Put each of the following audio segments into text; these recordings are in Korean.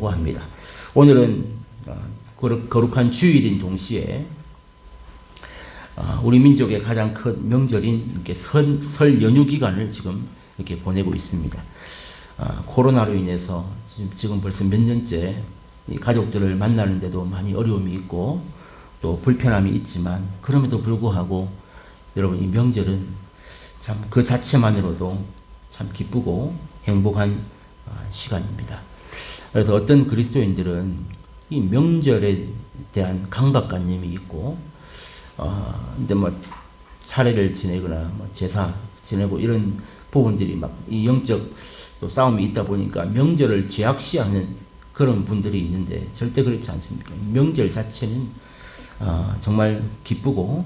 나누려고 합니다. 오늘은 거룩한 주일인 동시에 우리 민족의 가장 큰 명절인 이렇게 설 연휴 기간을 지금 이렇게 보내고 있습니다. 코로나로 인해서 지금 벌써 몇 년째 이 가족들을 만나는데도 많이 어려움이 있고 또 불편함이 있지만 그럼에도 불구하고 여러분 이 명절은 참 그 자체만으로도 참 기쁘고 행복한 시간입니다. 그래서 어떤 그리스도인들은 이 명절에 대한 강박관념이 있고 이제 뭐 차례를 지내거나 뭐 제사 지내고 이런 부분들이 막 이 영적 또 싸움이 있다 보니까 명절을 죄악시하는 그런 분들이 있는데 절대 그렇지 않습니까? 명절 자체는 정말 기쁘고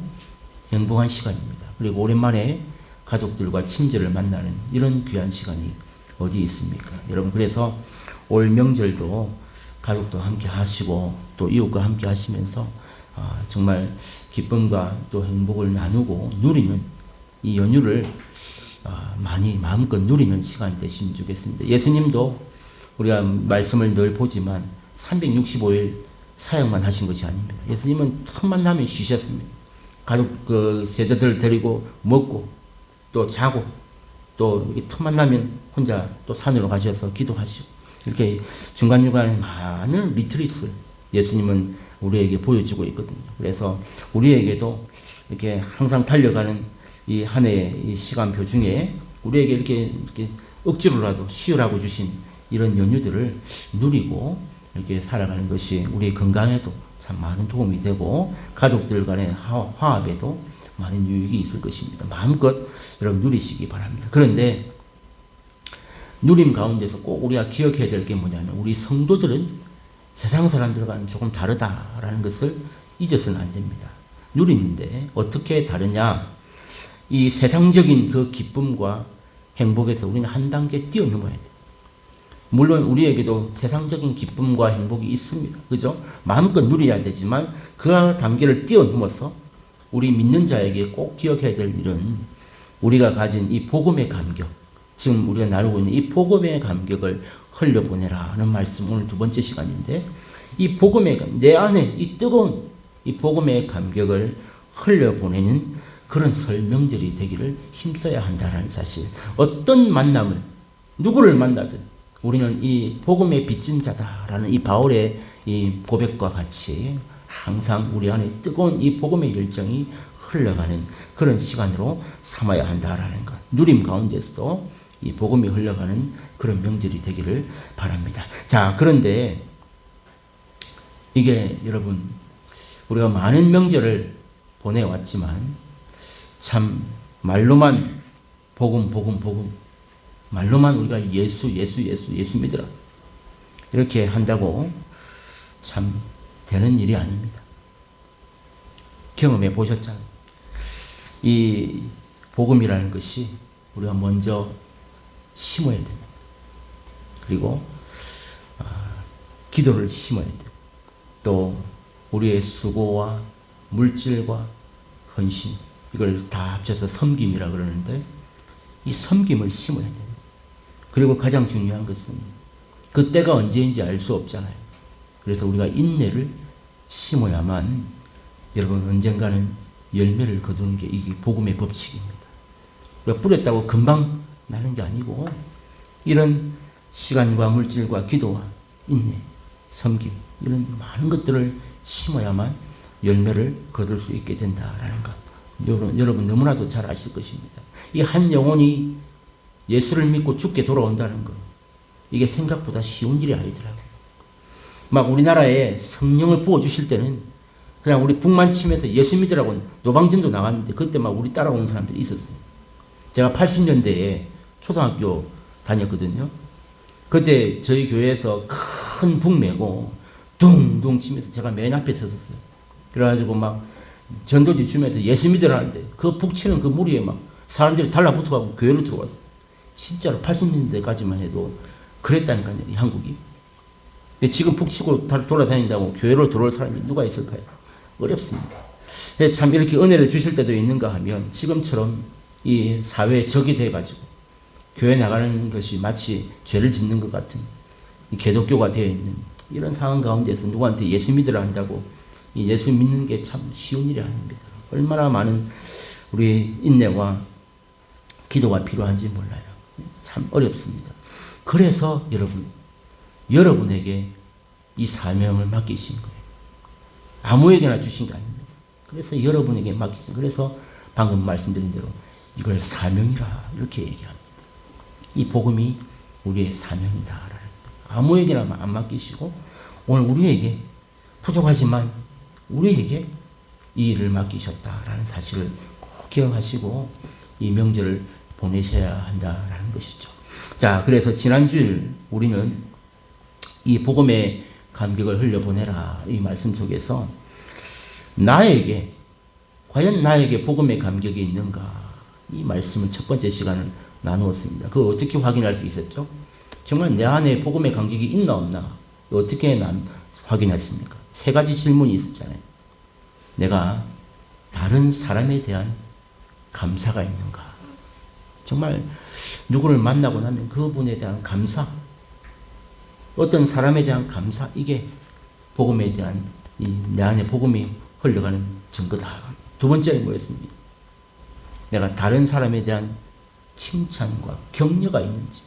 행복한 시간입니다. 그리고 오랜만에 가족들과 친지를 만나는 이런 귀한 시간이 어디 있습니까? 여러분 그래서 올 명절도 가족도 함께 하시고 또 이웃과 함께 하시면서 정말 기쁨과 또 행복을 나누고 누리는 이 연휴를 많이 마음껏 누리는 시간이 되시면 좋겠습니다. 예수님도 우리가 말씀을 늘 보지만 365일 사역만 하신 것이 아닙니다. 예수님은 틈만 나면 쉬셨습니다. 가족 제자들 데리고 먹고 또 자고 또 틈만 나면 혼자 또 산으로 가셔서 기도하시고 이렇게 중간중간에 많은 리트리스를 예수님은 우리에게 보여주고 있거든요. 그래서 우리에게도 이렇게 항상 달려가는 이 한 해의 이 시간표 중에 우리에게 이렇게 억지로라도 쉬으라고 주신 이런 연휴들을 누리고 이렇게 살아가는 것이 우리 건강에도 참 많은 도움이 되고 가족들 간의 화합에도 많은 유익이 있을 것입니다. 마음껏 여러분 누리시기 바랍니다. 그런데 누림 가운데서 꼭 우리가 기억해야 될 게 뭐냐면 우리 성도들은 세상 사람들과는 조금 다르다라는 것을 잊어서는 안 됩니다. 누리는데 어떻게 다르냐? 이 세상적인 그 기쁨과 행복에서 우리는 한 단계 뛰어넘어야 돼요. 물론 우리에게도 세상적인 기쁨과 행복이 있습니다. 그죠? 마음껏 누려야 되지만 그 단계를 뛰어넘어서 우리 믿는 자에게 꼭 기억해야 될 일은 우리가 가진 이 복음의 감격, 지금 우리가 나누고 있는 이 복음의 감격을 흘려보내라는 말씀 오늘 두 번째 시간인데 이 복음의 내 안에 이 뜨거운 이 복음의 감격을 흘려보내는 그런 설 명절이 되기를 힘써야 한다는 사실. 어떤 만남을 누구를 만나든 우리는 이 복음의 빚진 자다라는 이 바울의 이 고백과 같이 항상 우리 안에 뜨거운 이 복음의 열정이 흘러가는 그런 시간으로 삼아야 한다라는 것. 누림 가운데서도 이 복음이 흘러가는 그런 명절이 되기를 바랍니다. 자, 그런데 이게 여러분 우리가 많은 명절을 보내왔지만 참 말로만 복음 말로만 우리가 예수 믿으라 이렇게 한다고 참 되는 일이 아닙니다. 경험해 보셨잖아요. 이 복음이라는 것이 우리가 먼저 심어야 됩니다. 그리고 기도를 심어야 돼요. 또 우리의 수고와 물질과 헌신 이걸 다 합쳐서 섬김이라 그러는데 이 섬김을 심어야 돼요. 그리고 가장 중요한 것은 그 때가 언제인지 알 수 없잖아요. 그래서 우리가 인내를 심어야만 여러분 언젠가는 열매를 거두는 게 이게 복음의 법칙입니다. 우리가 뿌렸다고 금방 나는 게 아니고 이런 시간과 물질과 기도와 인내, 섬김 이런 많은 것들을 심어야만 열매를 거둘 수 있게 된다라는 것. 여러분 너무나도 잘 아실 것입니다. 이 한 영혼이 예수를 믿고 죽게 돌아온다는 것. 이게 생각보다 쉬운 일이 아니더라고요. 막 우리나라에 성령을 부어주실 때는 그냥 우리 북만 치면서 예수 믿으라고 노방전도 나갔는데 그때 막 우리 따라오는 사람들이 있었어요. 제가 80년대에 초등학교 다녔거든요. 그때 저희 교회에서 큰 북 메고 둥둥 치면서 제가 맨 앞에 섰었어요. 그래가지고 막 전도지 주면서 예수 믿으라는데 그 북 치는 그 무리에 막 사람들이 달라붙어가고 교회로 들어왔어요. 진짜로 80년대까지만 해도 그랬다니까요, 이 한국이. 근데 지금 북 치고 돌아다닌다고 교회로 들어올 사람이 누가 있을까요? 어렵습니다. 참 이렇게 은혜를 주실 때도 있는가 하면 지금처럼 이 사회에 적이 돼가지고 교회 나가는 것이 마치 죄를 짓는 것 같은 이 개독교가 되어 있는 이런 상황 가운데서 누구한테 예수 믿으라 한다고 이 예수 믿는 게 참 쉬운 일이 아닙니다. 얼마나 많은 우리 인내와 기도가 필요한지 몰라요. 참 어렵습니다. 그래서 여러분에게 이 사명을 맡기신 거예요. 아무에게나 주신 게 아닙니다. 그래서 여러분에게 맡기신 거예요. 그래서 방금 말씀드린 대로 이걸 사명이라 이렇게 얘기합니다. 이 복음이 우리의 사명이다. 아무에게나 안 맡기시고 오늘 우리에게 부족하지만 우리에게 이 일을 맡기셨다라는 사실을 꼭 기억하시고 이 명절을 보내셔야 한다라는 것이죠. 자, 그래서 지난주일 우리는 이 복음의 감격을 흘려보내라 이 말씀 속에서 과연 나에게 복음의 감격이 있는가 이 말씀을 첫 번째 시간을 나누었습니다. 그걸 어떻게 확인할 수 있었죠? 정말 내 안에 복음의 감격이 있나 없나 어떻게 확인했습니까? 세 가지 질문이 있었잖아요. 내가 다른 사람에 대한 감사가 있는가? 정말 누구를 만나고 나면 그분에 대한 감사, 어떤 사람에 대한 감사, 이게 복음에 대한 내 안에 복음이 흘러가는 증거다. 두 번째는 뭐였습니까? 내가 다른 사람에 대한 칭찬과 격려가 있는지,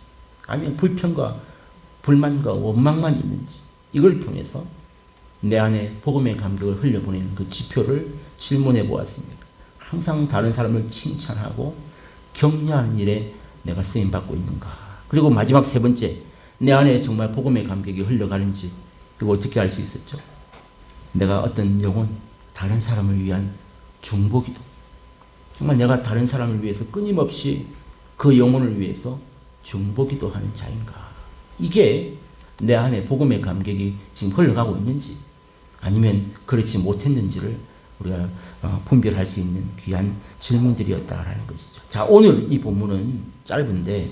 아니면 불평과 불만과 원망만 있는지, 이걸 통해서 내 안에 복음의 감격을 흘려보내는 그 지표를 질문해 보았습니다. 항상 다른 사람을 칭찬하고 격려하는 일에 내가 쓰임받고 있는가? 그리고 마지막 세 번째, 내 안에 정말 복음의 감격이 흘러가는지 이거 어떻게 알 수 있었죠? 내가 어떤 영혼, 다른 사람을 위한 중보기도, 정말 내가 다른 사람을 위해서 끊임없이 그 영혼을 위해서 중보기도 하는 자인가? 이게 내 안에 복음의 감격이 지금 흘러가고 있는지 아니면 그렇지 못했는지를 우리가 분별할 수 있는 귀한 질문들이었다라는 것이죠. 자, 오늘 이 본문은 짧은데,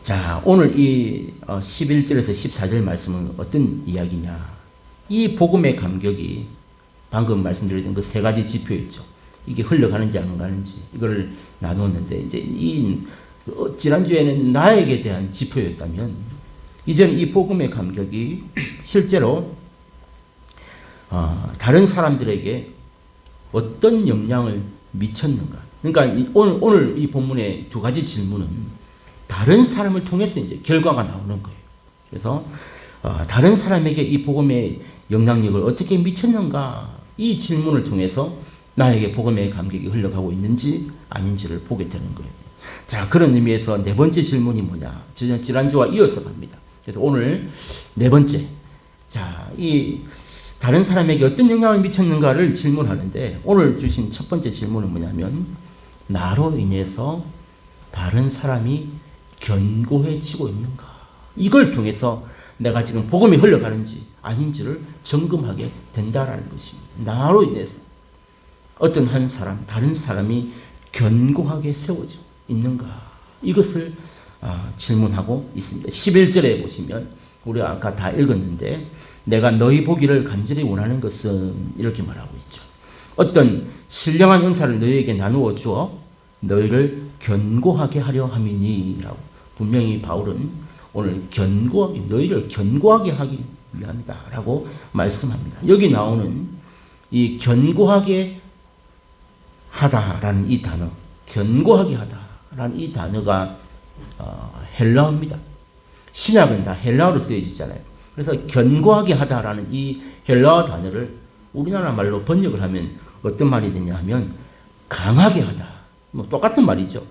자, 오늘 이 11절에서 14절 말씀은 어떤 이야기냐? 이 복음의 감격이 방금 말씀드렸던 그 세 가지 지표 있죠. 이게 흘러가는지 안 가는지 이걸 나누었는데, 이제 지난주에는 나에게 대한 지표였다면 이제는 이 복음의 감격이 실제로 다른 사람들에게 어떤 영향을 미쳤는가. 그러니까 오늘 이 본문의 두 가지 질문은 다른 사람을 통해서 이제 결과가 나오는 거예요. 그래서 다른 사람에게 이 복음의 영향력을 어떻게 미쳤는가, 이 질문을 통해서 나에게 복음의 감격이 흘러가고 있는지 아닌지를 보게 되는 거예요. 자, 그런 의미에서 네 번째 질문이 뭐냐? 지난주와 이어서 갑니다. 그래서 오늘 네 번째, 자, 이 다른 사람에게 어떤 영향을 미쳤는가를 질문하는데, 오늘 주신 첫 번째 질문은 뭐냐면, 나로 인해서 다른 사람이 견고해지고 있는가? 이걸 통해서 내가 지금 복음이 흘러가는지 아닌지를 점검하게 된다라는 것입니다. 나로 인해서 어떤 한 사람, 다른 사람이 견고하게 세워져 있는가? 이것을 질문하고 있습니다. 11절에 보시면 우리가 아까 다 읽었는데, 내가 너희 보기를 간절히 원하는 것은 이렇게 말하고 있죠. 어떤 신령한 은사를 너희에게 나누어 주어 너희를 견고하게 하려 함이니 라고 분명히 바울은 오늘 너희를 견고하게 하기 위함이다 라고 말씀합니다. 여기 나오는 이 견고하게 하다라는 이 단어, 견고하게 하다라는 이 단어가 헬라어입니다. 신약은 다 헬라어로 쓰여지잖아요. 그래서 견고하게 하다라는 이 헬라어 단어를 우리나라 말로 번역을 하면 어떤 말이 되냐 하면 강하게 하다. 뭐 똑같은 말이죠.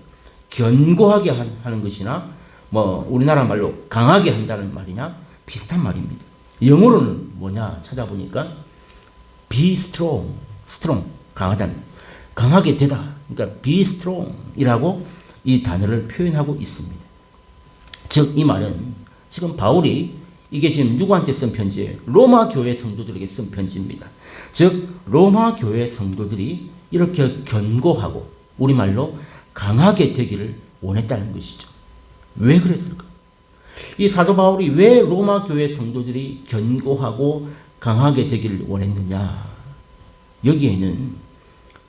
견고하게 하는 것이나 뭐 우리나라 말로 강하게 한다는 말이냐 비슷한 말입니다. 영어로는 뭐냐 찾아보니까 be strong, 강하다는, 강하게 되다. 그러니까 be strong이라고 이 단어를 표현하고 있습니다. 즉 이 말은 지금 바울이 이게 지금 누구한테 쓴 편지예요? 로마 교회 성도들에게 쓴 편지입니다. 즉 로마 교회 성도들이 이렇게 견고하고 우리말로 강하게 되기를 원했다는 것이죠. 왜 그랬을까? 이 사도 바울이 왜 로마 교회 성도들이 견고하고 강하게 되기를 원했느냐? 여기에는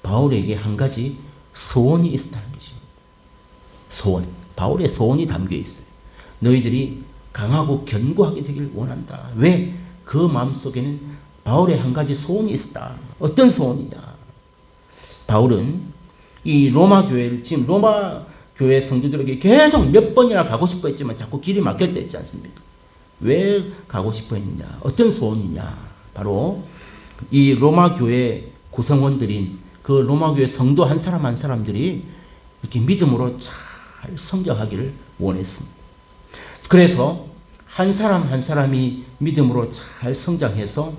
바울에게 한 가지 소원이 있었다는 것입니다. 소원. 바울의 소원이 담겨 있어요. 너희들이 강하고 견고하게 되길 원한다. 왜? 그 마음속에는 바울의 한 가지 소원이 있었다. 어떤 소원이냐? 바울은 이 로마 교회를, 지금 로마 교회 성도들에게 계속 몇 번이나 가고 싶어 했지만 자꾸 길이 막혔다 했지 않습니까? 왜 가고 싶어 했느냐? 어떤 소원이냐? 바로 이 로마 교회 구성원들인 그 로마 교회 성도 한 사람 한 사람들이 이렇게 믿음으로 잘 성장하기를 원했습니다. 그래서 한 사람 한 사람이 믿음으로 잘 성장해서,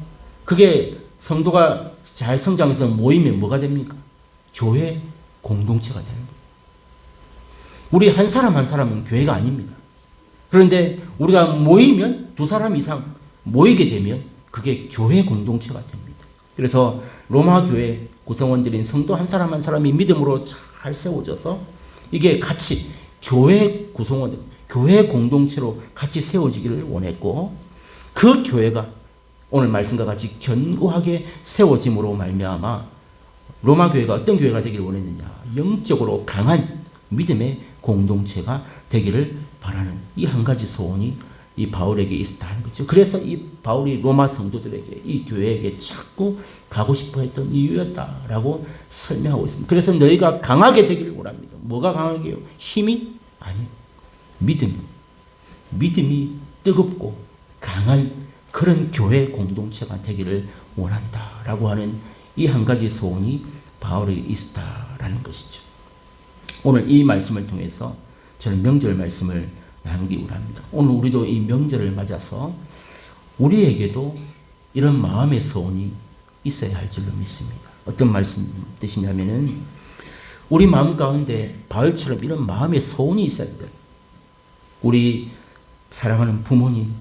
그게 성도가 잘 성장해서 모이면 뭐가 됩니까? 교회 공동체가 되는 거예요. 우리 한 사람 한 사람은 교회가 아닙니다. 그런데 우리가 모이면, 두 사람 이상 모이게 되면 그게 교회 공동체가 됩니다. 그래서 로마 교회 구성원들인 성도 한 사람 한 사람이 믿음으로 잘 세워져서 이게 같이 교회 구성원, 교회 공동체로 같이 세워지기를 원했고, 그 교회가 오늘 말씀과 같이 견고하게 세워짐으로 말미암아 로마 교회가 어떤 교회가 되기를 원했느냐? 영적으로 강한 믿음의 공동체가 되기를 바라는 이 한 가지 소원이 이 바울에게 있었다는 거죠. 그래서 이 바울이 로마 성도들에게, 이 교회에게 자꾸 가고 싶어 했던 이유였다라고 설명하고 있습니다. 그래서 너희가 강하게 되기를 원합니다. 뭐가 강하게요? 힘이? 아니요. 믿음이 뜨겁고 강한 그런 교회 공동체가 되기를 원한다라고 하는 이 한 가지 소원이 바울에게 있었다라는 것이죠. 오늘 이 말씀을 통해서 저는 명절 말씀을 나누기 원합니다. 오늘 우리도 이 명절을 맞아서 우리에게도 이런 마음의 소원이 있어야 할 줄로 믿습니다. 어떤 말씀 뜻이냐면은 우리 마음 가운데 바울처럼 이런 마음의 소원이 있어야 돼요. 우리 사랑하는 부모님,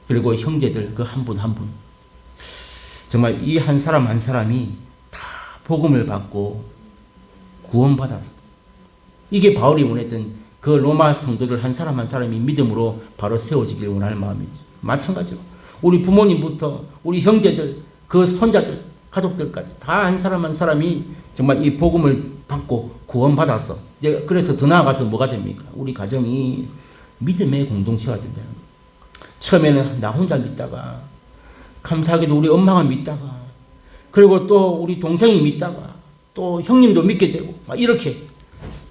그리고 형제들 그 한 분 한 분, 정말 이 한 사람 한 사람이 다 복음을 받고 구원받았어. 이게 바울이 원했던 그 로마 성도들 한 사람 한 사람이 믿음으로 바로 세워지길 원하는 마음이죠. 마찬가지로 우리 부모님부터 우리 형제들, 그 손자들, 가족들까지 다 한 사람 한 사람이 정말 이 복음을 받고 구원받았어. 그래서 더 나아가서 뭐가 됩니까? 우리 가정이 믿음의 공동체가 된다는 거예요. 처음에는 나 혼자 믿다가, 감사하게도 우리 엄마가 믿다가, 그리고 또 우리 동생이 믿다가, 또 형님도 믿게 되고, 막 이렇게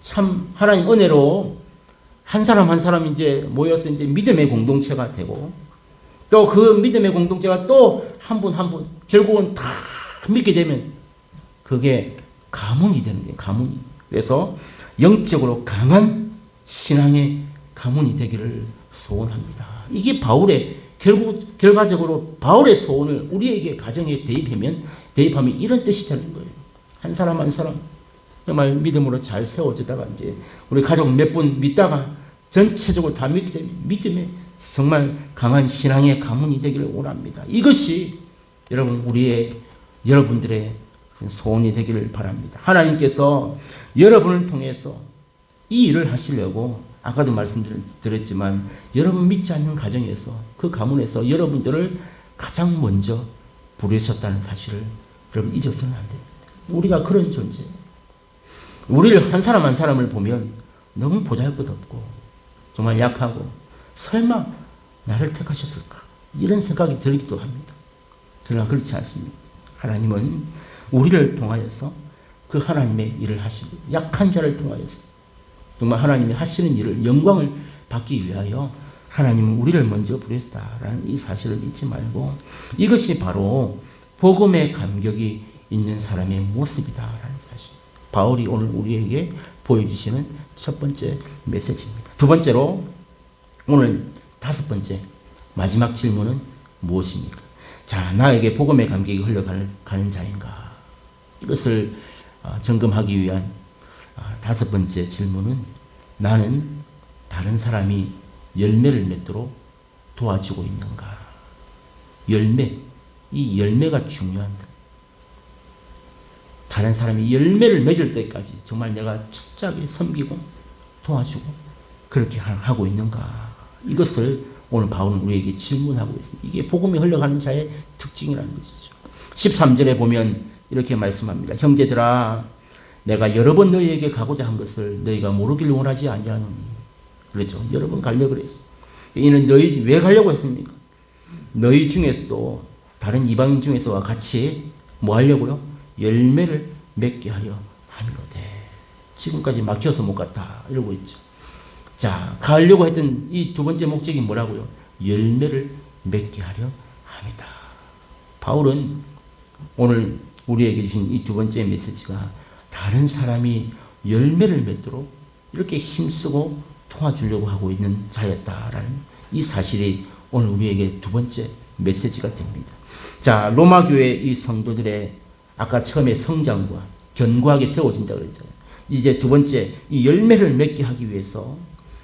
참 하나님 은혜로 한 사람 한 사람 이제 모여서 이제 믿음의 공동체가 되고, 또 그 믿음의 공동체가 또 한 분 한 분 결국은 다 믿게 되면 그게 가문이 되는 거예요. 가문이. 그래서 영적으로 강한 신앙의 가문이 되기를 소원합니다. 이게 바울의 결과적으로 바울의 소원을 우리에게 가정에 대입하면 이런 뜻이 되는 거예요. 한 사람 한 사람 정말 믿음으로 잘 세워지다가 이제 우리 가족 몇 분 믿다가 전체적으로 다 믿게 되면 믿음의 정말 강한 신앙의 가문이 되기를 원합니다. 이것이 여러분들의 소원이 되기를 바랍니다. 하나님께서 여러분을 통해서 이 일을 하시려고 아까도 말씀드렸지만 여러분 믿지 않는 가정에서 그 가문에서 여러분들을 가장 먼저 부르셨다는 사실을 여러분 잊어서는 안 됩니다. 우리가 그런 존재예요. 우리를 한 사람 한 사람을 보면 너무 보잘것없고 정말 약하고 설마 나를 택하셨을까? 이런 생각이 들기도 합니다. 그러나 그렇지 않습니다. 하나님은 우리를 통하여서 그 하나님의 일을 하시고 약한 자를 통하여서 정말 하나님이 하시는 일을 영광을 받기 위하여 하나님은 우리를 먼저 부르셨다라는 이 사실을 잊지 말고 이것이 바로 복음의 감격이 있는 사람의 모습이다라는 사실. 바울이 오늘 우리에게 보여주시는 첫 번째 메시지입니다. 두 번째로 오늘 다섯 번째 마지막 질문은 무엇입니까? 자, 나에게 복음의 감격이 흘러가는 자인가? 이것을 점검하기 위한 다섯 번째 질문은 나는 다른 사람이 열매를 맺도록 도와주고 있는가? 열매, 이 열매가 중요합니다. 다른 사람이 열매를 맺을 때까지 정말 내가 철저하게 섬기고 도와주고 그렇게 하고 있는가? 이것을 오늘 바울은 우리에게 질문하고 있습니다. 이게 복음이 흘러가는 자의 특징이라는 것이죠. 13절에 보면 이렇게 말씀합니다. 형제들아, 내가 여러 번 너희에게 가고자 한 것을 너희가 모르길 원하지 아니하노니. 그렇죠. 여러 번 가려고 그랬어. 이는 너희 왜 가려고 했습니까? 너희 중에서도 다른 이방인 중에서와 같이 뭐 하려고요? 열매를 맺게 하려 함이로되. 지금까지 막혀서 못 갔다 이러고 있죠. 자, 가려고 했던 이 두 번째 목적이 뭐라고요? 열매를 맺게 하려 합니다. 바울은 오늘 우리에게 주신 이 두 번째 메시지가 다른 사람이 열매를 맺도록 이렇게 힘쓰고 도와주려고 하고 있는 자였다라는 이 사실이 오늘 우리에게 두 번째 메시지가 됩니다. 자, 로마 교회 이 성도들의 아까 처음에 성장과 견고하게 세워진다고 그랬잖아요. 이제 두 번째 이 열매를 맺게 하기 위해서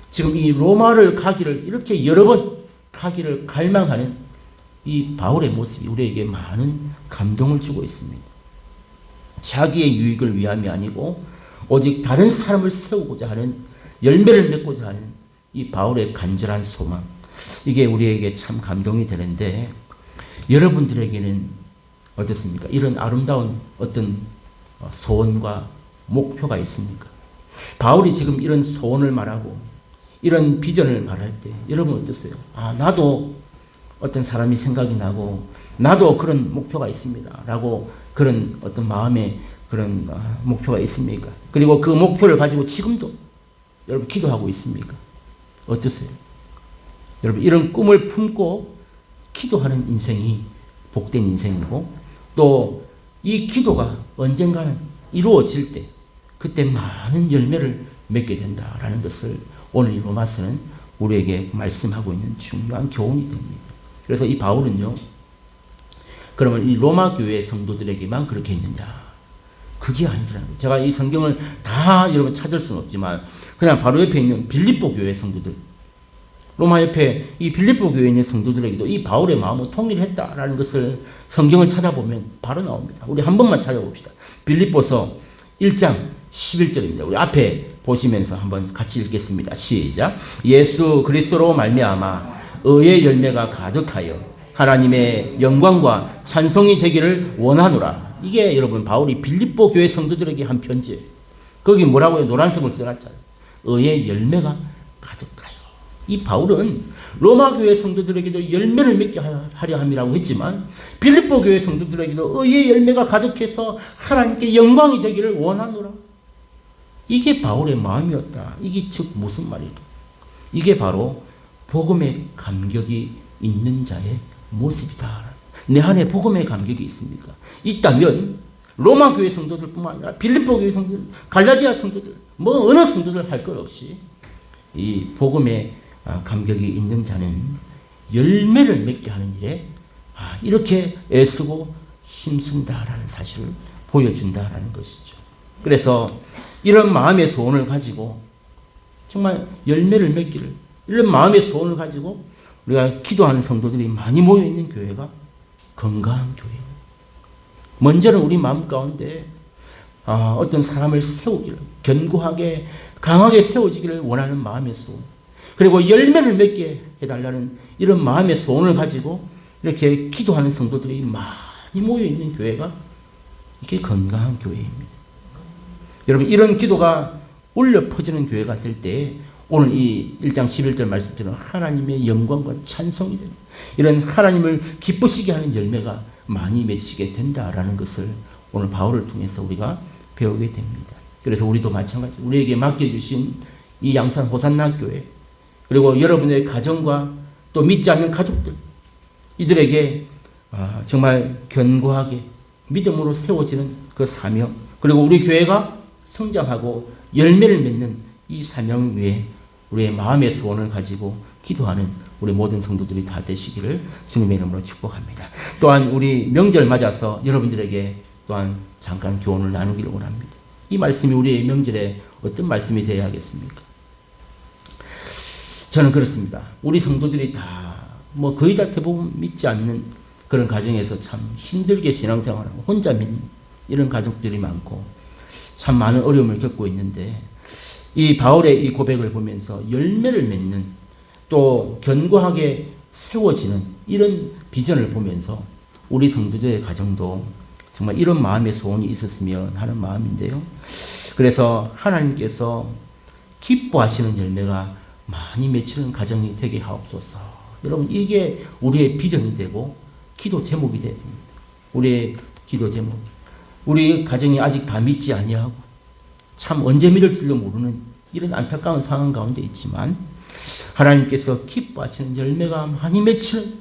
지금 이 로마를 가기를 이렇게 여러 번 가기를 갈망하는 이 바울의 모습이 우리에게 많은 감동을 주고 있습니다. 자기의 유익을 위함이 아니고 오직 다른 사람을 세우고자 하는, 열매를 맺고자 하는 이 바울의 간절한 소망, 이게 우리에게 참 감동이 되는데, 여러분들에게는 어떻습니까? 이런 아름다운 어떤 소원과 목표가 있습니까? 바울이 지금 이런 소원을 말하고 이런 비전을 말할 때 여러분 어떠세요? 아, 나도 어떤 사람이 생각이 나고 나도 그런 목표가 있습니다 라고 그런 어떤 마음의 그런 목표가 있습니까? 그리고 그 목표를 가지고 지금도 여러분 기도하고 있습니까? 어떠세요? 여러분 이런 꿈을 품고 기도하는 인생이 복된 인생이고, 또 이 기도가 언젠가는 이루어질 때 그때 많은 열매를 맺게 된다라는 것을 오늘 이 로마서는 우리에게 말씀하고 있는 중요한 교훈이 됩니다. 그래서 이 바울은요, 그러면 이 로마 교회 성도들에게만 그렇게 했느냐? 그게 아니더라는 거예요. 제가 이 성경을 다 여러분 찾을 수는 없지만 그냥 바로 옆에 있는 빌립보 교회 성도들, 로마 옆에 이 빌립보 교회에 있는 성도들에게도 이 바울의 마음은 통일했다라는 것을 성경을 찾아보면 바로 나옵니다. 우리 한 번만 찾아봅시다. 빌립보서 1장 11절입니다. 우리 앞에 보시면서 한번 같이 읽겠습니다. 시작. 예수 그리스도로 말미암아 의의 열매가 가득하여 하나님의 영광과 찬송이 되기를 원하노라. 이게 여러분 바울이 빌립보 교회 성도들에게 한 편지예요. 거기 뭐라고요? 노란색을 써놨잖아요. 의의 열매가 가득하여. 이 바울은 로마 교회 성도들에게도 열매를 맺게 하려 함이라고 했지만 빌립보 교회 성도들에게도 의의 열매가 가득해서 하나님께 영광이 되기를 원하노라. 이게 바울의 마음이었다. 이게 즉 무슨 말이에요? 이게 바로 복음의 감격이 있는 자의 모습이다. 내 안에 복음의 감격이 있습니까? 있다면 로마 교회 성도들뿐만 아니라 빌립보 교회 성도들, 갈라디아 성도들, 뭐 어느 성도들 할 것 없이 이 복음의 감격이 있는 자는 열매를 맺게 하는 일에 이렇게 애쓰고 힘쓴다라는 사실을 보여준다라는 것이죠. 그래서 이런 마음의 소원을 가지고 정말 열매를 맺기를, 이런 마음의 소원을 가지고 우리가 기도하는 성도들이 많이 모여있는 교회가 건강한 교회입니다. 먼저는 우리 마음 가운데 어떤 사람을 세우기를, 견고하게 강하게 세워지기를 원하는 마음의 소원, 그리고 열매를 맺게 해달라는 이런 마음의 소원을 가지고 이렇게 기도하는 성도들이 많이 모여있는 교회가 이게 건강한 교회입니다. 여러분 이런 기도가 울려 퍼지는 교회가 될 때 오늘 이 1장 11절 말씀처럼 하나님의 영광과 찬송이 되는 이런 하나님을 기쁘시게 하는 열매가 많이 맺히게 된다라는 것을 오늘 바울을 통해서 우리가 배우게 됩니다. 그래서 우리도 마찬가지, 우리에게 맡겨주신 이 양산 호산나 교회, 그리고 여러분의 가정과 또 믿지 않는 가족들, 이들에게 정말 견고하게 믿음으로 세워지는 그 사명, 그리고 우리 교회가 성장하고 열매를 맺는 이 사명 위에 우리의 마음의 소원을 가지고 기도하는 우리 모든 성도들이 다 되시기를 주님의 이름으로 축복합니다. 또한 우리 명절 맞아서 여러분들에게 또한 잠깐 교훈을 나누기를 원합니다. 이 말씀이 우리의 명절에 어떤 말씀이 되어야 하겠습니까? 저는 그렇습니다. 우리 성도들이 다 거의 다 대부분 믿지 않는 그런 가정에서 참 힘들게 신앙생활하고 혼자 믿는 이런 가족들이 많고 참 많은 어려움을 겪고 있는데, 이 바울의 이 고백을 보면서 열매를 맺는, 또 견고하게 세워지는 이런 비전을 보면서 우리 성도들의 가정도 정말 이런 마음의 소원이 있었으면 하는 마음인데요. 그래서 하나님께서 기뻐하시는 열매가 많이 맺히는 가정이 되게 하옵소서. 여러분, 이게 우리의 비전이 되고 기도 제목이 되야 됩니다. 우리의 기도 제목. 우리 가정이 아직 다 믿지 아니하고 참 언제 믿을 줄도 모르는 이런 안타까운 상황 가운데 있지만 하나님께서 기뻐하시는 열매가 많이 맺히는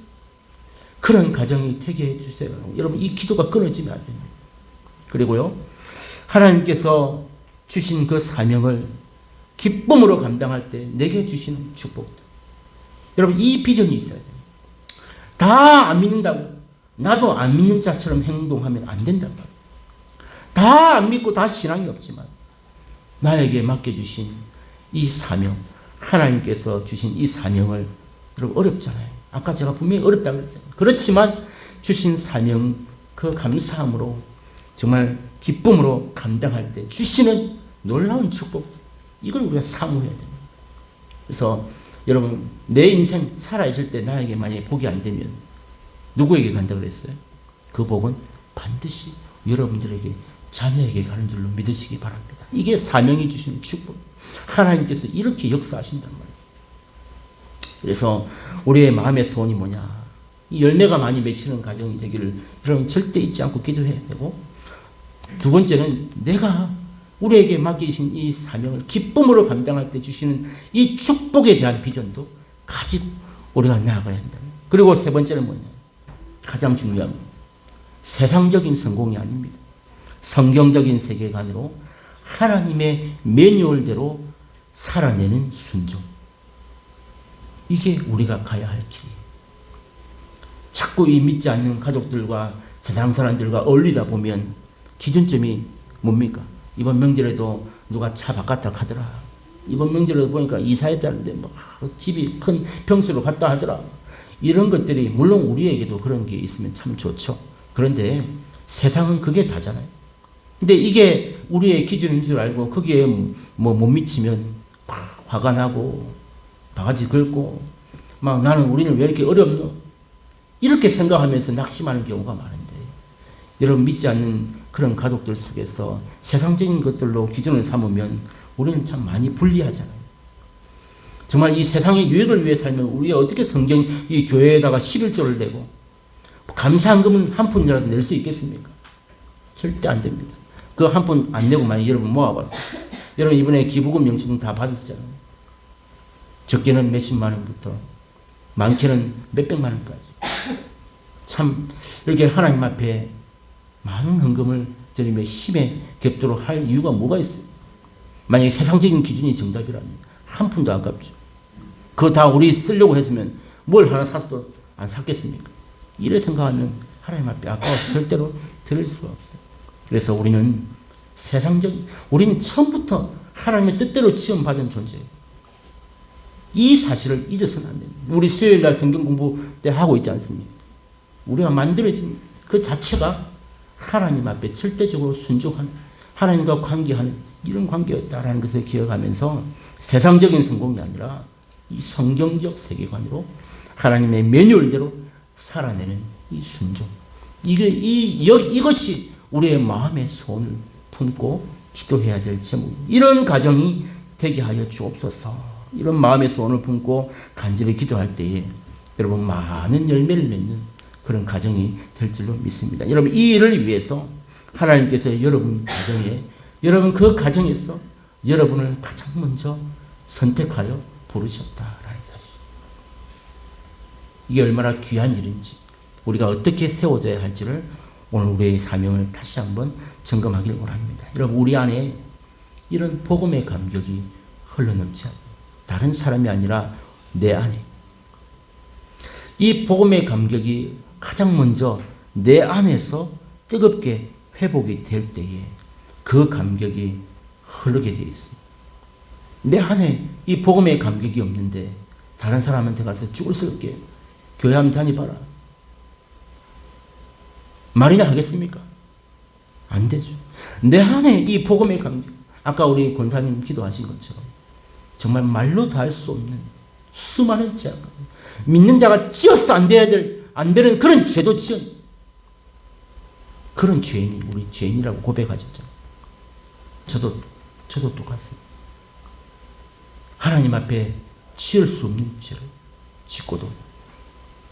그런 가정이 되게 해주세요. 여러분, 이 기도가 끊어지면 안 됩니다. 그리고요, 하나님께서 주신 그 사명을 기쁨으로 감당할 때 내게 주시는 축복. 여러분, 이 비전이 있어야 돼요. 다 안 믿는다고 나도 안 믿는 자처럼 행동하면 안 된단 말이에요. 다 안 믿고 다 신앙이 없지만 나에게 맡겨주신 이 사명, 하나님께서 주신 이 사명을, 여러분, 어렵잖아요. 아까 제가 분명히 어렵다고 그랬잖아요. 그렇지만 주신 사명, 그 감사함으로 정말 기쁨으로 감당할 때 주시는 놀라운 축복, 이걸 우리가 사모해야 됩니다. 그래서 여러분, 내 인생 살아있을 때 나에게 만약에 복이 안 되면 누구에게 간다고 그랬어요? 그 복은 반드시 여러분들에게, 자녀에게 가는 줄로 믿으시기 바랍니다. 이게 사명이 주시는 축복. 하나님께서 이렇게 역사하신단 말이에요. 그래서 우리의 마음의 소원이 뭐냐? 이 열매가 많이 맺히는 가정이 되기를 여러분 절대 잊지 않고 기도해야 되고, 두 번째는 내가 우리에게 맡기신 이 사명을 기쁨으로 감당할 때 주시는 이 축복에 대한 비전도 가지고 우리가 나아가야 한다. 그리고 세 번째는 뭐냐? 가장 중요한 건 세상적인 성공이 아닙니다. 성경적인 세계관으로 하나님의 매뉴얼대로 살아내는 순종. 이게 우리가 가야 할 길이에요. 자꾸 이 믿지 않는 가족들과 세상 사람들과 어울리다 보면 기준점이 뭡니까? 이번 명절에도 누가 차 바꿨다 하더라. 이번 명절에도 보니까 이사했다는데 뭐 집이 큰 평수로 갔다 하더라. 이런 것들이 물론 우리에게도 그런 게 있으면 참 좋죠. 그런데 세상은 그게 다잖아요. 근데 이게 우리의 기준인 줄 알고 거기에 뭐 못 미치면 막 화가 나고 바가지 긁고 막 나는 우리는 왜 이렇게 어렵노? 이렇게 생각하면서 낙심하는 경우가 많은데, 여러분, 믿지 않는 그런 가족들 속에서 세상적인 것들로 기준을 삼으면 우리는 참 많이 불리하잖아요. 정말 이 세상의 유익을 위해 살면 우리가 어떻게 성경 이 교회에다가 11조를 내고 감사한금은 한 푼이라도 낼 수 있겠습니까? 절대 안 됩니다. 그 한 푼 안 내고 만약 여러분 모아봤어요. 여러분 이번에 기부금 영수증 다 받았잖아요. 적게는 몇십만 원부터 많게는 몇백만 원까지. 참 이렇게 하나님 앞에 많은 헌금을 드리며 힘에 겹도록 할 이유가 뭐가 있어요? 만약에 세상적인 기준이 정답이라면 한 푼도 아깝죠. 그거 다 우리 쓰려고 했으면 뭘 하나 사서도 안 샀겠습니까? 이래 생각하면 하나님 앞에 아까워서 절대로 드릴 수가 없어요. 그래서 우리는 우리는 처음부터 하나님의 뜻대로 지원받은 존재예요. 이 사실을 잊어서는 안 됩니다. 우리 수요일날 성경 공부 때 하고 있지 않습니까? 우리가 만들어진 그 자체가 하나님 앞에 절대적으로 순종하는, 하나님과 관계하는 이런 관계였다라는 것을 기억하면서 세상적인 성공이 아니라 이 성경적 세계관으로 하나님의 매뉴얼대로 살아내는 이 순종. 이것이 우리의 마음의 소원을 품고 기도해야 될 제목입니다. 이런 가정이 되게 하여 주옵소서. 이런 마음의 소원을 품고 간절히 기도할 때에 여러분 많은 열매를 맺는 그런 가정이 될 줄로 믿습니다. 여러분 이 일을 위해서 하나님께서 여러분 가정에, 여러분 그 가정에서 여러분을 가장 먼저 선택하여 부르셨다라는 사실. 이게 얼마나 귀한 일인지, 우리가 어떻게 세워져야 할지를 오늘 우리의 사명을 다시 한번 점검하길 원합니다. 여러분 우리 안에 이런 복음의 감격이 흘러넘치 않고 다른 사람이 아니라 내 안에 이 복음의 감격이 가장 먼저 내 안에서 뜨겁게 회복이 될 때에 그 감격이 흐르게 되어 있습니다. 내 안에 이 복음의 감격이 없는데 다른 사람한테 가서 죽을스럽게 교회 한번 다니봐라. 말이나 하겠습니까? 안 되죠. 내 안에 이 복음의 감격, 아까 우리 권사님 기도하신 것처럼 정말 말로 다 할 수 없는 수많은 죄악, 믿는 자가 지어서 안 되는 그런 죄도 지은 그런 죄인이 우리 죄인이라고 고백하셨잖아요. 저도 똑같습니다. 하나님 앞에 지을 수 없는 죄를 짓고도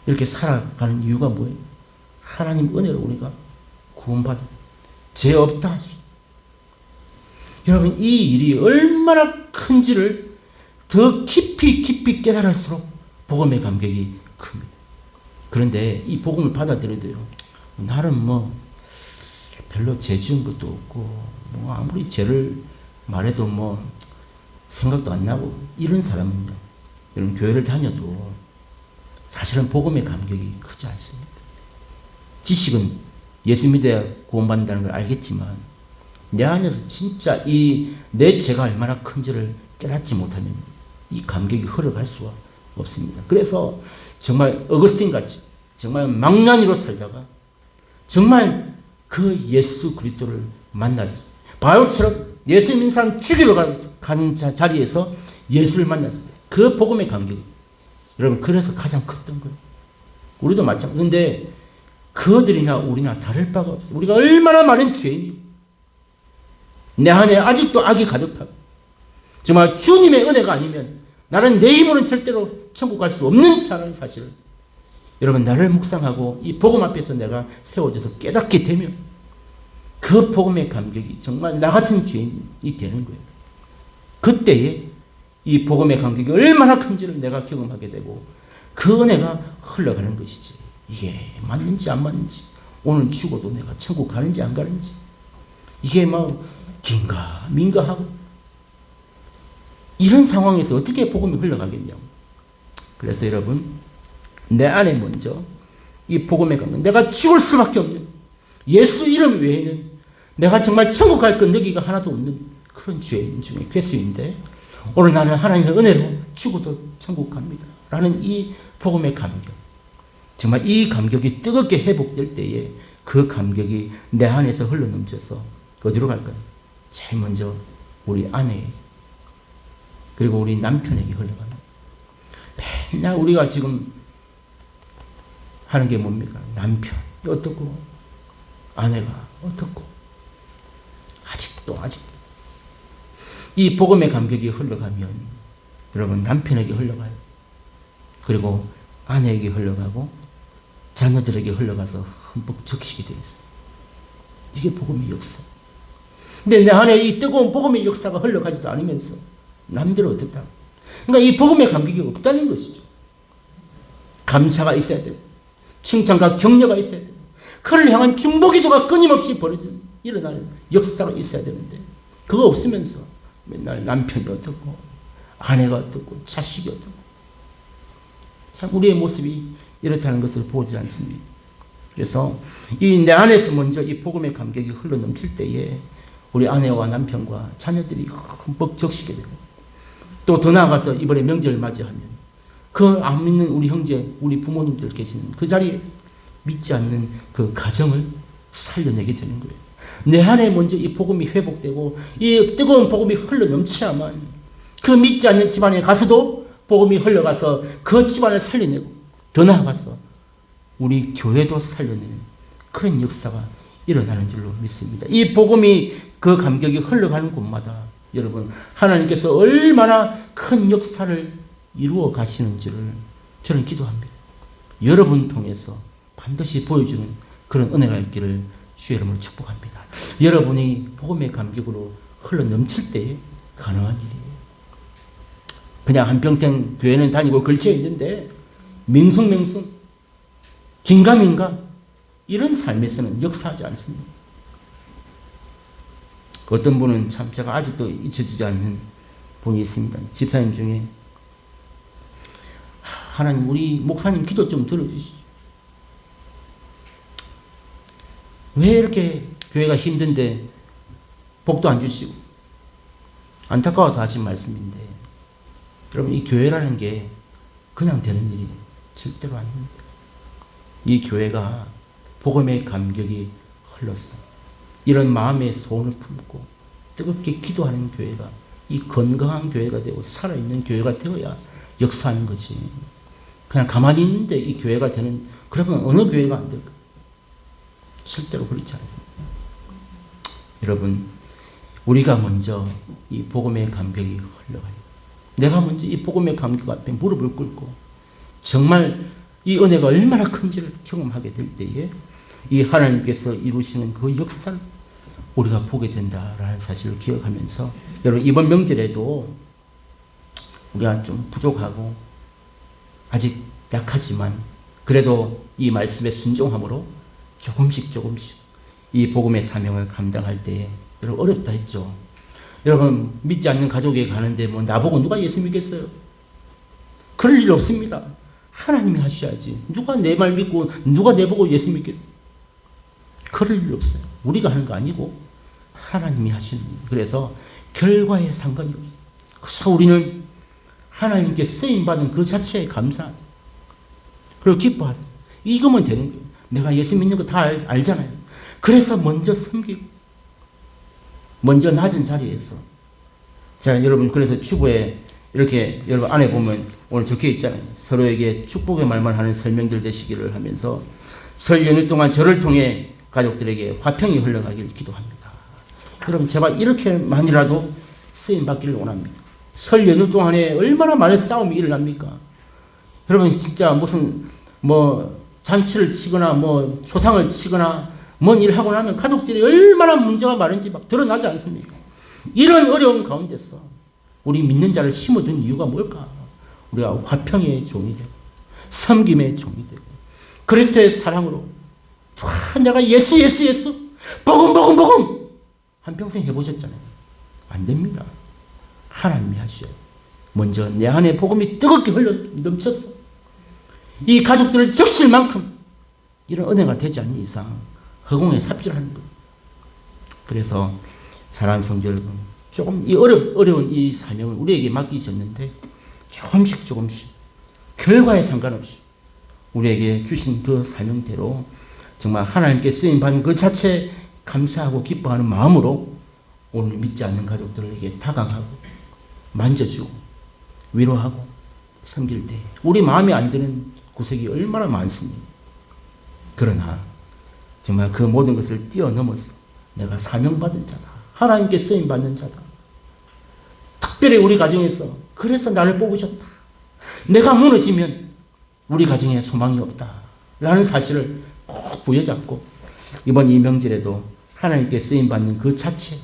이렇게 살아가는 이유가 뭐예요? 하나님 은혜로 우리가 구원받은 죄 없다. 여러분, 이 일이 얼마나 큰지를 더 깊이 깨달을수록 복음의 감격이 큽니다. 그런데 이 복음을 받아들여도요, 나는 뭐 별로 죄 지은 것도 없고 뭐 아무리 죄를 말해도 뭐 생각도 안 나고 이런 사람은요, 이런 교회를 다녀도 사실은 복음의 감격이 크지 않습니다. 지식은 예수 믿어야 구원받는다는 걸 알겠지만 내 안에서 진짜 이 내 죄가 얼마나 큰지를 깨닫지 못하면 이 감격이 흘러갈 수가 없습니다. 그래서 정말 어거스틴 같이 정말 망나니로 살다가 정말 그 예수 그리스도를 만났어요. 바울처럼 예수 믿는 사람 죽이러 가는 자리에서 예수를 만났을 때 그 복음의 감격이 여러분 그래서 가장 컸던 거예요. 우리도 마찬가지. 그런데 그들이나 우리나 다를 바가 없어요. 우리가 얼마나 많은 죄인이요. 내 안에 아직도 악이 가득하고 정말 주님의 은혜가 아니면 나는 내 힘으로는 절대로 천국 갈 수 없는 자라는 사실을 여러분 나를 묵상하고 이 복음 앞에서 내가 세워져서 깨닫게 되면 그 복음의 감격이 정말 나 같은 죄인이 되는 거예요. 그때에 이 복음의 감격이 얼마나 큰지를 내가 경험하게 되고 그 은혜가 흘러가는 것이지. 이게 맞는지 안 맞는지, 오늘 죽어도 내가 천국 가는지 안 가는지, 이게 뭐 긴가 민가 하고 이런 상황에서 어떻게 복음이 흘러가겠냐고. 그래서 여러분 내 안에 먼저 이 복음의 감격, 내가 죽을 수밖에 없는 예수 이름 외에는 내가 정말 천국 갈 건더기가 하나도 없는 그런 죄인 중에 괴수인데 오늘 나는 하나님의 은혜로 죽어도 천국 갑니다 라는 이 복음의 감격, 정말 이 감격이 뜨겁게 회복될 때에 그 감격이 내 안에서 흘러넘쳐서 어디로 갈까요? 제일 먼저 우리 아내 그리고 우리 남편에게 흘러가는. 맨날 우리가 지금 하는 게 뭡니까? 남편 어떻고 아내가 어떻고 아직도 이 복음의 감격이 흘러가면 여러분 남편에게 흘러가요. 그리고 아내에게 흘러가고 자녀들에게 흘러가서 흠뻑 적시게 되어 있어요. 이게 복음의 역사. 근데 내 안에 이 뜨거운 복음의 역사가 흘러가지도 않으면서 남들은 어떻다? 그러니까 이 복음의 감격이 없다는 것이죠. 감사가 있어야 되고 칭찬과 격려가 있어야 되고 그를 향한 중보기도가 끊임없이 일어나는 역사가 있어야 되는데 그거 없으면서 맨날 남편이 어떻고 아내가 어떻고 자식이 어떻고 참 우리의 모습이 이렇다는 것을 보지 않습니다. 그래서 이 내 안에서 먼저 이 복음의 감격이 흘러넘칠 때에 우리 아내와 남편과 자녀들이 흠뻑 적시게 되고 또 더 나아가서 이번에 명절을 맞이하면 그 안 믿는 우리 형제, 우리 부모님들 계시는 그 자리에 믿지 않는 그 가정을 살려내게 되는 거예요. 내 안에 먼저 이 복음이 회복되고 이 뜨거운 복음이 흘러넘쳐야만 그 믿지 않는 집안에 가서도 복음이 흘러가서 그 집안을 살려내고 더 나아가서 우리 교회도 살려내는 그런 역사가 일어나는 줄로 믿습니다. 이 복음이 그 감격이 흘러가는 곳마다 여러분 하나님께서 얼마나 큰 역사를 이루어 가시는지를 저는 기도합니다. 여러분 통해서 반드시 보여주는 그런 은혜가 있기를 주의 이름으로 축복합니다. 여러분이 복음의 감격으로 흘러넘칠 때에 가능한 일이에요. 그냥 한평생 교회는 다니고 걸쳐 있는데 맹숭맹숭 긴가민가 이런 삶에서는 역사하지 않습니다. 어떤 분은 참 제가 아직도 잊혀지지 않는 분이 있습니다. 집사님 중에 하나님 우리 목사님 기도 좀 들어주시죠. 왜 이렇게 교회가 힘든데 복도 안 주시고 안타까워서 하신 말씀인데 여러분 이 교회라는 게 그냥 되는 일이 절대로 아닙니다. 이 교회가 복음의 감격이 흘렀어. 이런 마음의 소원을 품고 뜨겁게 기도하는 교회가 이 건강한 교회가 되고 살아있는 교회가 되어야 역사하는 거지. 그냥 가만히 있는데 이 교회가 되는 그러면 어느 교회가 안 될까? 절대로 그렇지 않습니다. 여러분 우리가 먼저 이 복음의 감격이 흘러가요. 내가 먼저 이 복음의 감격 앞에 무릎을 꿇고 정말 이 은혜가 얼마나 큰지를 경험하게 될 때에 이 하나님께서 이루시는 그 역사를 우리가 보게 된다라는 사실을 기억하면서 여러분 이번 명절에도 우리가 좀 부족하고 아직 약하지만 그래도 이 말씀에 순종함으로 조금씩 이 복음의 사명을 감당할 때에 여러분 어렵다 했죠. 여러분 믿지 않는 가족에 가는데 뭐 나보고 누가 예수 믿겠어요? 그럴 일 없습니다. 하나님이 하셔야지. 누가 내 말 믿고 누가 내 보고 예수 믿겠어요? 그럴 일 없어요. 우리가 하는 거 아니고 하나님이 하시는 일. 그래서 결과에 상관이 없어요. 그래서 우리는 하나님께 쓰임받은 그 자체에 감사하세요. 그리고 기뻐하세요. 이거면 되는 거예요. 내가 예수 믿는 거 다 알잖아요. 그래서 먼저 섬기고 먼저 낮은 자리에서 자 여러분 그래서 주보에 이렇게 여러분 안에 보면 오늘 적혀 있잖아요. 서로에게 축복의 말만 하는 설명들 되시기를 하면서 설 연휴 동안 저를 통해 가족들에게 화평이 흘러가기를 기도합니다. 여러분 제발 이렇게만이라도 쓰임받기를 원합니다. 설 연휴 동안에 얼마나 많은 싸움이 일어납니까? 여러분 진짜 무슨 뭐 잔치를 치거나 뭐 초상을 치거나 뭔 일 하고 나면 가족들이 얼마나 문제가 많은지 막 드러나지 않습니까? 이런 어려운 가운데서 우리 믿는 자를 심어둔 이유가 뭘까? 우리가 화평의 종이 되고 섬김의 종이 되고 그리스도의 사랑으로 내가 예수 복음 한평생 해보셨잖아요. 안 됩니다. 하나님이 하셔요. 먼저 내 안에 복음이 뜨겁게 흘러 넘쳤어. 이 가족들을 적실 만큼 이런 은혜가 되지 않는 이상 허공에 삽질하는 거예요. 그래서 사랑하는 성도 여러분, 조금 이 어려운 이 사명을 우리에게 맡기셨는데 조금씩 결과에 상관없이 우리에게 주신 그 사명대로 정말 하나님께 쓰임받는 그 자체에 감사하고 기뻐하는 마음으로 오늘 믿지 않는 가족들에게 다가가고 만져주고 위로하고 섬길 때 우리 마음에 안 드는 구석이 얼마나 많습니까? 그러나 정말 그 모든 것을 뛰어넘어서 내가 사명받은 자다. 하나님께 쓰임받는 자다. 특별히 우리 가정에서 그래서 나를 뽑으셨다. 내가 무너지면 우리 가정에 소망이 없다. 라는 사실을 꼭 부여잡고 이번 이 명절에도 하나님께 쓰임받는 그 자체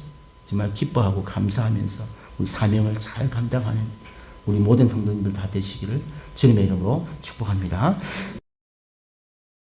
정말 기뻐하고 감사하면서 우리 사명을 잘 감당하는 우리 모든 성도님들 다 되시기를 주님의 이름으로 축복합니다.